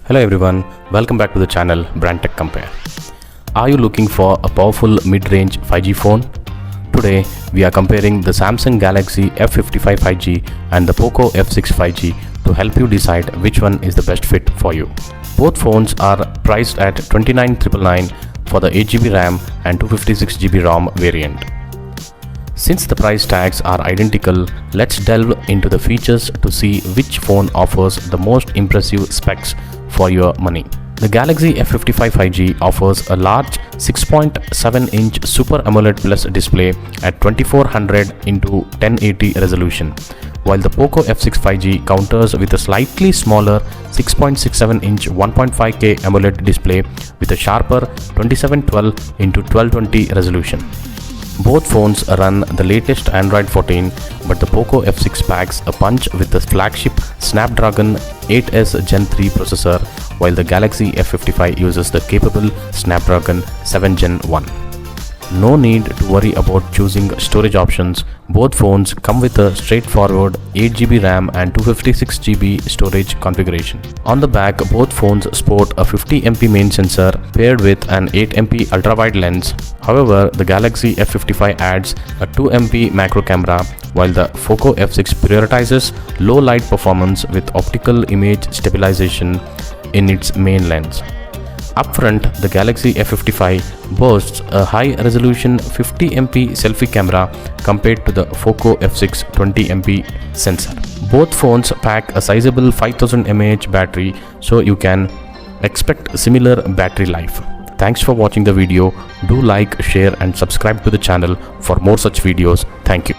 Hello everyone, welcome back to the channel Brand Tech Compare. Are you looking for a powerful mid-range 5G phone? Today we are comparing the Samsung Galaxy F55 5G and the POCO F6 5G to help you decide which one is the best fit for you. Both phones are priced at $29,999 for the 8GB RAM and 256GB ROM variant. Since the price tags are identical, let's delve into the features to see which phone offers the most impressive specs for your money. The Galaxy F55 5G offers a large 6.7-inch Super AMOLED Plus display at 2400 x 1080 resolution, while the POCO F6 5G counters with a slightly smaller 6.67-inch 1.5K AMOLED display with a sharper 2712 x 1220 resolution. Both phones run the latest Android 14, but the POCO F6 packs a punch with the flagship Snapdragon 8S Gen 3 processor, while the Galaxy F55 uses the capable Snapdragon 7 Gen 1. No need to worry about choosing storage options. Both phones come with a straightforward 8GB RAM and 256GB storage configuration. On the back, both phones sport a 50MP main sensor paired with an 8MP ultrawide lens. However, the Galaxy F55 adds a 2MP macro camera, while the POCO F6 prioritizes low light performance with optical image stabilization in its main lens. Up front, the Galaxy F55 boasts a high-resolution 50MP selfie camera compared to the POCO F6 20MP sensor. Both phones pack a sizable 5000 mAh battery, so you can expect similar battery life. Thanks for watching the video. Do like, share and subscribe to the channel for more such videos. Thank you.